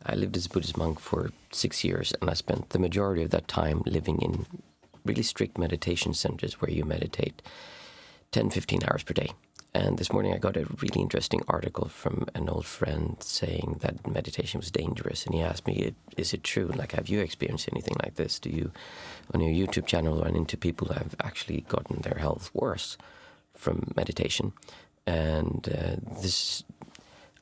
I lived as a Buddhist monk for 6 years, and I spent the majority of that time living in really strict meditation centers where you meditate 10, 15 hours per day. And this morning I got a really interesting article from an old friend saying that meditation was dangerous. And he asked me, is it true? Like, have you experienced anything like this? Do you, on your YouTube channel, run into people who have actually gotten their health worse from meditation? And this,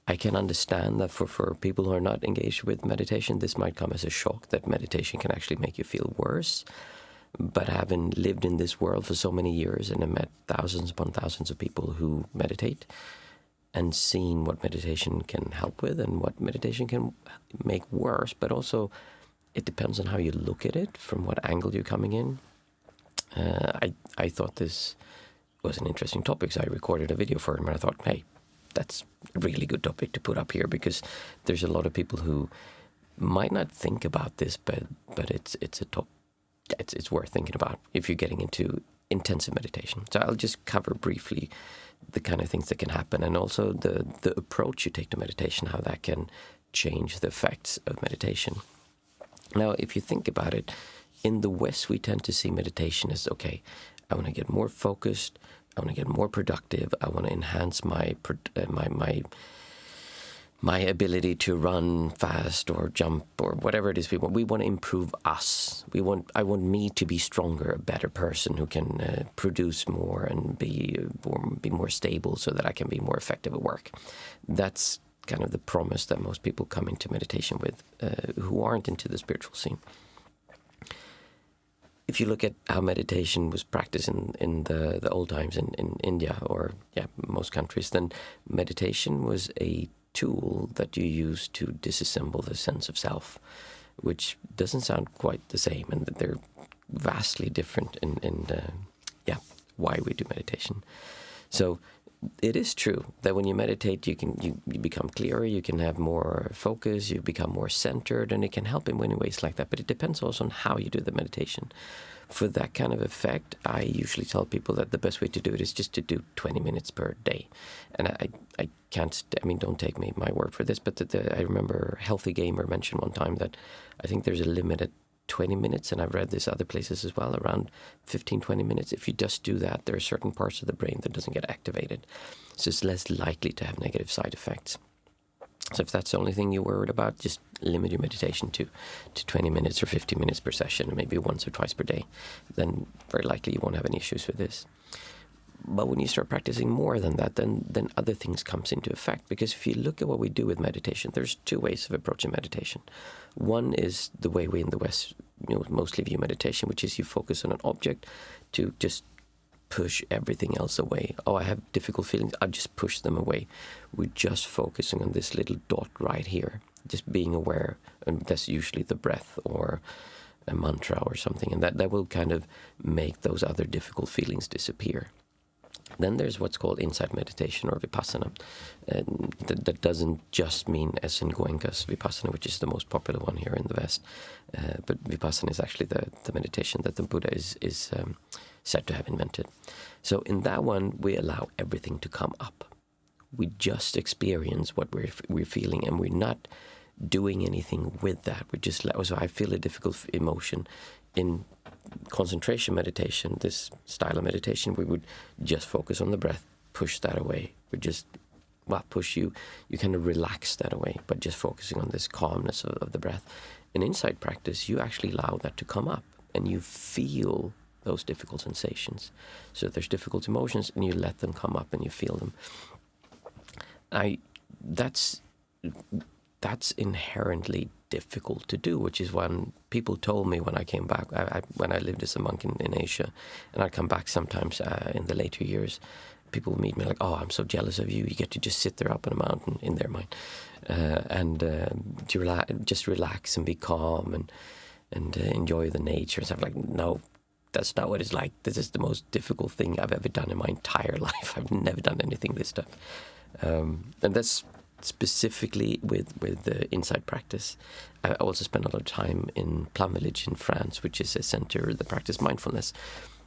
I can understand that for people who are not engaged with meditation, this might come as a shock that meditation can actually make you feel worse. But having lived in this world for so many years and I met thousands upon thousands of people who meditate and seen what meditation can help with and what meditation can make worse, but also it depends on how you look at it, from what angle you're coming in. I thought this was an interesting topic, so I recorded a video for him, and I thought, hey, that's a really good topic to put up here, because there's a lot of people who might not think about this, but it's a topic. It's worth thinking about if you're getting into intensive meditation. So I'll just cover briefly the kind of things that can happen, and also the approach you take to meditation, how that can change the effects of meditation. Now, if you think about it, in the West, we tend to see meditation as, okay, I want to get more focused, I want to get more productive, I want to enhance my ability to run fast or jump or whatever it is we want. We want to improve us. I want me to be stronger, a better person who can produce more and be more stable so that I can be more effective at work. That's kind of the promise that most people come into meditation with who aren't into the spiritual scene. If you look at how meditation was practiced in the old times in India or most countries, then meditation was a tool that you use to disassemble the sense of self, which doesn't sound quite the same, and they're vastly different in why we do meditation. So it is true that when you meditate, you become clearer, you can have more focus, you become more centered, and it can help in many ways like that. But it depends also on how you do the meditation. For that kind of effect, I usually tell people that the best way to do it is just to do 20 minutes per day. And I can't, don't take my word for this, but I remember Healthy Gamer mentioned one time that I think there's a limit at 20 minutes, and I've read this other places as well, around 15, 20 minutes. If you just do that, there are certain parts of the brain that doesn't get activated. So it's less likely to have negative side effects. So if that's the only thing you're worried about, just limit your meditation to 20 minutes or 15 minutes per session, maybe once or twice per day. Then very likely you won't have any issues with this. But when you start practicing more than that, then other things comes into effect. Because if you look at what we do with meditation, there's two ways of approaching meditation. One is the way we in the West mostly view meditation, which is you focus on an object to just push everything else away. Oh, I have difficult feelings, I'll just push them away. We're just focusing on this little dot right here, just being aware, and that's usually the breath or a mantra or something, and that will kind of make those other difficult feelings disappear. Then there's what's called insight meditation or vipassana. That doesn't just mean as in Goenka's vipassana, which is the most popular one here in the West. But vipassana is actually the meditation that the Buddha is said to have invented. So in that one, we allow everything to come up. We just experience what we're feeling, and we're not doing anything with that. We just so I feel a difficult emotion. In concentration meditation, this style of meditation, we would just focus on the breath, push that away. We just push you kind of relax that away, but just focusing on this calmness of the breath. In insight practice, you actually allow that to come up, and you feel those difficult sensations. So there's difficult emotions, and you let them come up, and you feel them. That's inherently difficult to do, which is when people told me when I came back, when I lived as a monk in Asia, and I'd come back sometimes in the later years, people would meet me like, oh, I'm so jealous of you. You get to just sit there up on a mountain in their mind and to just relax and be calm and enjoy the nature and stuff. Like, no, that's not what it's like. This is the most difficult thing I've ever done in my entire life. I've never done anything this tough. And that's specifically with the insight practice. I also spent a lot of time in Plum Village in France, which is a center that practice mindfulness,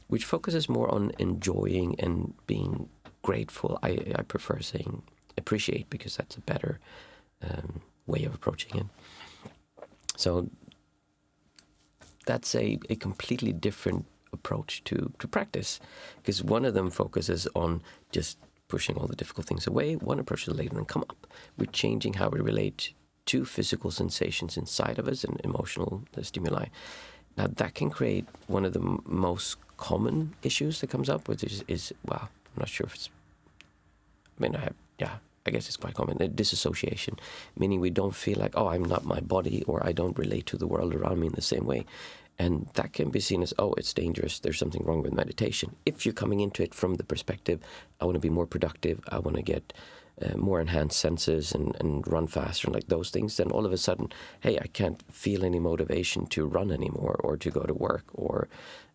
which focuses more on enjoying and being grateful. I prefer saying appreciate, because that's a better way of approaching it. So that's a completely different approach to practice, because one of them focuses on just pushing all the difficult things away. One approach is letting them come up. We're changing how we relate to physical sensations inside of us and emotional stimuli. Now that can create one of the most common issues that comes up, which is well, I'm not sure if it's, I guess it's quite common, disassociation, meaning we don't feel like, oh, I'm not my body, or I don't relate to the world around me in the same way. And that can be seen as, oh, it's dangerous, there's something wrong with meditation. If you're coming into it from the perspective, I want to be more productive, I want to get more enhanced senses and run faster and like those things, then all of a sudden, hey, I can't feel any motivation to run anymore or to go to work, or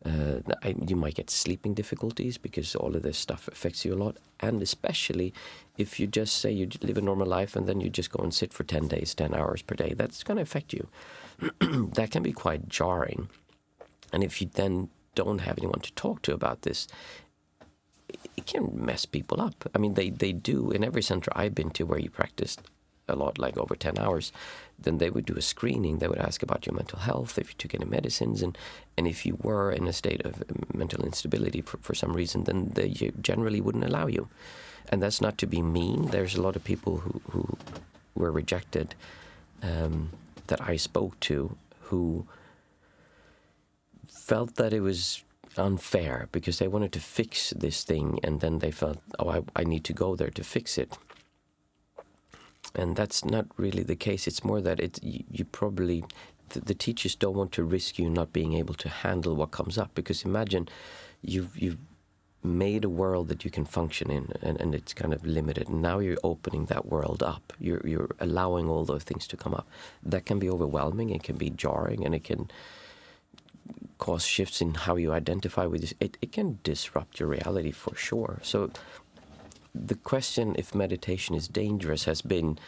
you might get sleeping difficulties because all of this stuff affects you a lot. And especially if you just say you live a normal life and then you just go and sit for 10 days, 10 hours per day, that's going to affect you. That can be quite jarring. And if you then don't have anyone to talk to about this, it can mess people up. I mean, they do. In every center I've been to where you practiced a lot, like over 10 hours, then they would do a screening. They would ask about your mental health, if you took any medicines, and if you were in a state of mental instability for some reason, then they generally wouldn't allow you. And that's not to be mean. There's a lot of people who were rejected that I spoke to who felt that it was unfair because they wanted to fix this thing, and then they felt, oh, I need to go there to fix it. And that's not really the case. It's more that you probably, the teachers don't want to risk you not being able to handle what comes up, because imagine you've made a world that you can function in, and it's kind of limited, and now you're opening that world up. You're allowing all those things to come up. That can be overwhelming, it can be jarring, and it can cause shifts in how you identify with this. It can disrupt your reality for sure. So the question if meditation is dangerous has been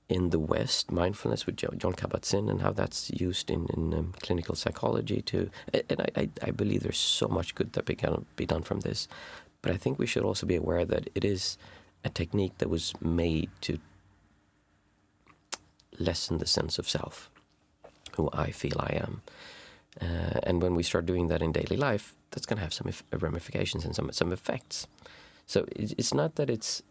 in the West, mindfulness with John Kabat-Zinn, and how that's used in clinical psychology too. And I believe there's so much good that can be done from this. But I think we should also be aware that it is a technique that was made to lessen the sense of self, who I feel I am. And when we start doing that in daily life, that's going to have some ramifications and some effects. So it's not that it's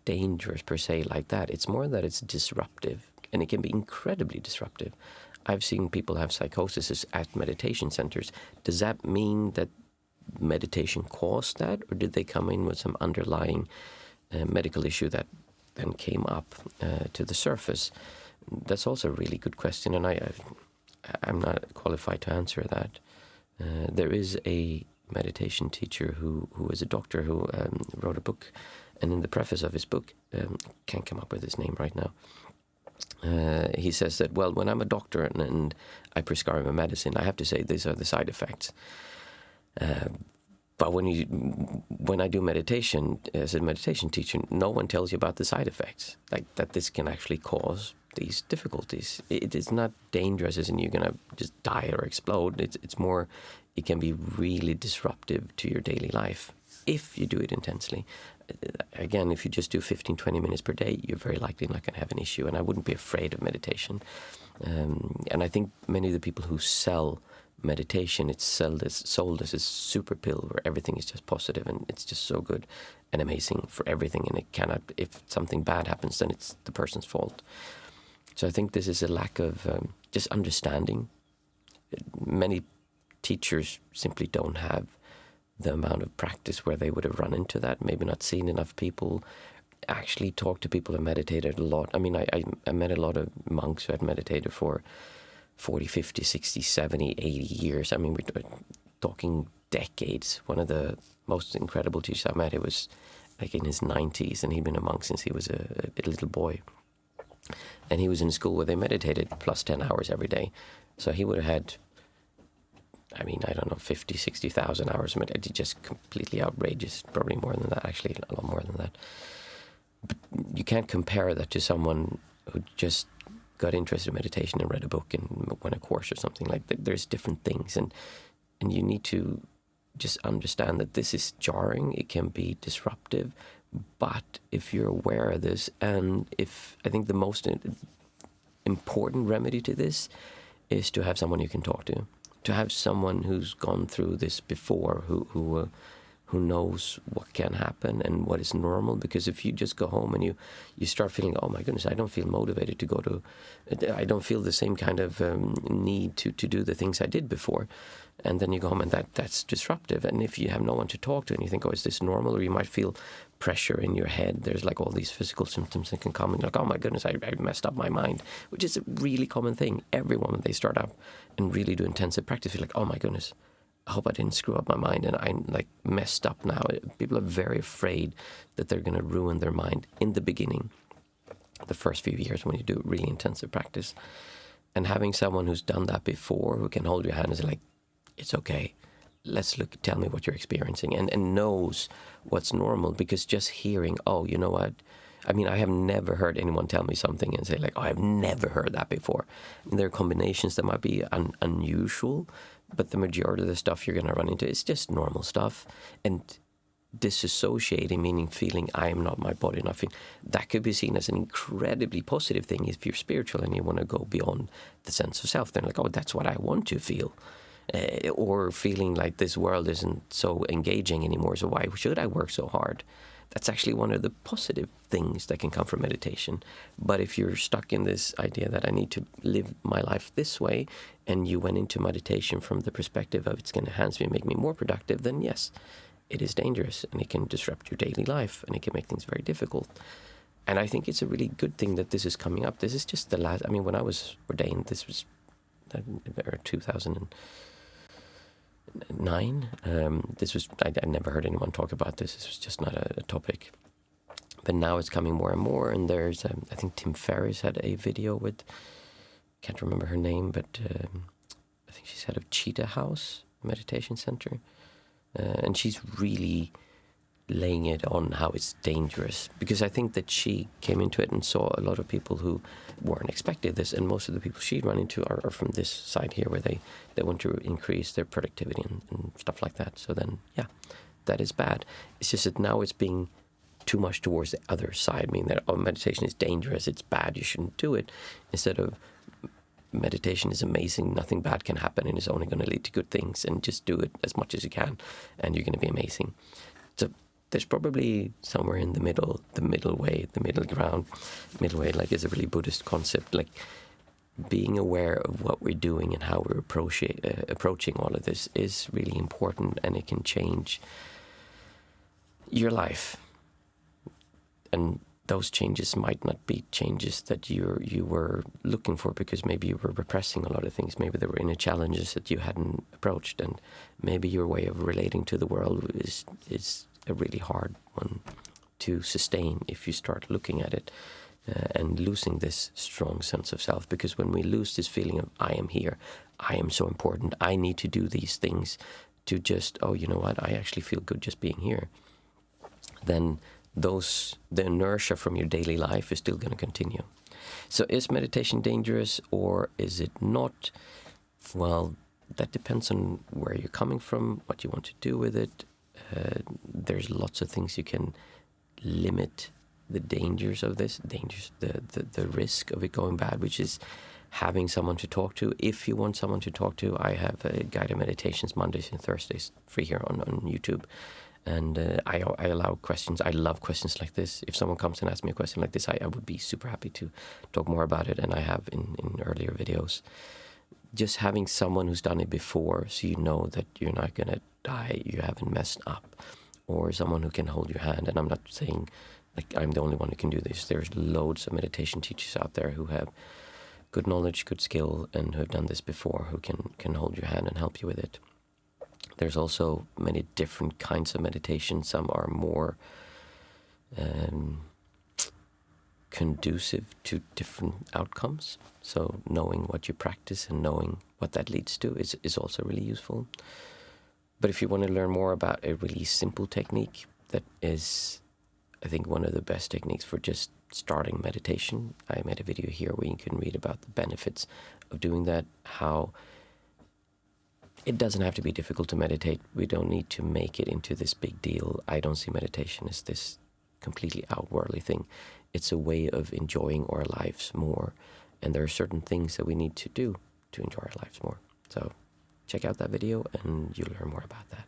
dangerous per se like that. It's more that it's disruptive, and it can be incredibly disruptive. I've seen people have psychosis at meditation centers. Does that mean that meditation caused that, or did they come in with some underlying medical issue that then came up to the surface? That's also a really good question, and I'm not qualified to answer that. There is a meditation teacher who is a doctor who wrote a book, and in the preface of his book, can't come up with his name right now, he says that, well, when I'm a doctor and I prescribe a medicine, I have to say these are the side effects. But when I do meditation, as a meditation teacher, no one tells you about the side effects, like that this can actually cause these difficulties. It is not dangerous as in you're going to just die or explode. It's more, it can be really disruptive to your daily life if you do it intensely. Again, if you just do 15-20 minutes per day, you're very likely not going to have an issue, and I wouldn't be afraid of meditation. And I think many of the people who sell meditation, it's sold as a super pill where everything is just positive and it's just so good and amazing for everything, and it cannot, if something bad happens, then it's the person's fault. So I think this is a lack of just understanding. Many teachers simply don't have the amount of practice where they would have run into that, maybe not seen enough people, actually talk to people who meditated a lot. I mean, I met a lot of monks who had meditated for 40, 50, 60, 70, 80 years. I mean, we're talking decades. One of the most incredible teachers I met, he was like in his 90s, and he'd been a monk since he was a little boy. And he was in a school where they meditated plus 10 hours every day. So he would have had, I mean, I don't know, 50, 60,000 hours of meditation, just completely outrageous, probably more than that, actually, a lot more than that. But you can't compare that to someone who just got interested in meditation and read a book and went a course or something like that. There's different things, and you need to just understand that this is jarring, it can be disruptive, but if you're aware of this, and if, I think the most important remedy to this is to have someone you can talk to have someone who's gone through this before, who knows what can happen and what is normal. Because if you just go home and you start feeling, oh my goodness, I don't feel motivated to go to, I don't feel the same kind of need to do the things I did before. And then you go home and that's disruptive. And if you have no one to talk to and you think, oh, is this normal? Or you might feel pressure in your head. There's like all these physical symptoms that can come and like, oh my goodness, I messed up my mind, which is a really common thing. Everyone, when they start up and really do intensive practice, feel like, oh my goodness, I hope I didn't screw up my mind and I'm like messed up now. People are very afraid that they're going to ruin their mind in the beginning, the first few years when you do really intensive practice. And having someone who's done that before, who can hold your hand and say like, it's okay, let's look, tell me what you're experiencing, and knows what's normal. Because just hearing, oh, you know what, I mean, I have never heard anyone tell me something and say like, oh, I've never heard that before. And there are combinations that might be unusual, but the majority of the stuff you're going to run into is just normal stuff. And disassociating, meaning feeling I am not my body, nothing, that could be seen as an incredibly positive thing if you're spiritual and you want to go beyond the sense of self. Then like, oh, that's what I want to feel. Or feeling like this world isn't so engaging anymore, so why should I work so hard? That's actually one of the positive things that can come from meditation. But if you're stuck in this idea that I need to live my life this way, and you went into meditation from the perspective of it's going to enhance me and make me more productive, then yes, it is dangerous and it can disrupt your daily life and it can make things very difficult. And I think it's a really good thing that this is coming up. This is just the last, I mean, when I was ordained, this was 2009. This was, I never heard anyone talk about this. This was just not a topic. But now it's coming more and more. And there's, I think Tim Ferriss had a video with, can't remember her name, but I think she's head of Cheetah House Meditation Center. And she's really laying it on how it's dangerous, because I think that she came into it and saw a lot of people who weren't expecting this, and most of the people she'd run into are from this side here where they want to increase their productivity and stuff like that. So then, yeah, that is bad. It's just that now it's being too much towards the other side, meaning that, oh, meditation is dangerous, it's bad, you shouldn't do it, instead of meditation is amazing, nothing bad can happen and it's only going to lead to good things, and just do it as much as you can and you're going to be amazing. So there's probably somewhere in the middle way, like it's a really Buddhist concept, like being aware of what we're doing and how we're approaching all of this is really important, and it can change your life. And those changes might not be changes that you were looking for, because maybe you were repressing a lot of things. Maybe there were inner challenges that you hadn't approached, and maybe your way of relating to the world is a really hard one to sustain if you start looking at it and losing this strong sense of self. Because when we lose this feeling of I am here, I am so important, I need to do these things to just, oh, you know what, I actually feel good just being here, then the inertia from your daily life is still going to continue. So is meditation dangerous or is it not? Well, that depends on where you're coming from, what you want to do with it. There's lots of things you can limit the dangers of this, the risk of it going bad, which is having someone to talk to. If you want someone to talk to, I have guided meditations Mondays and Thursdays free here on YouTube. And I allow questions. I love questions like this. If someone comes and asks me a question like this, I would be super happy to talk more about it. And I have in earlier videos. Just having someone who's done it before, so you know that you're not going to die, you haven't messed up. Or someone who can hold your hand. And I'm not saying like I'm the only one who can do this. There's loads of meditation teachers out there who have good knowledge, good skill, and who have done this before, who can hold your hand and help you with it. There's also many different kinds of meditation. Some are more conducive to different outcomes. So knowing what you practice and knowing what that leads to is also really useful. But if you want to learn more about a really simple technique that is, I think, one of the best techniques for just starting meditation, I made a video here where you can read about the benefits of doing that, how it doesn't have to be difficult to meditate. We don't need to make it into this big deal. I don't see meditation as this completely outwardly thing. It's a way of enjoying our lives more And there are certain things that we need to do to enjoy our lives more. So check out that video and you'll learn more about that.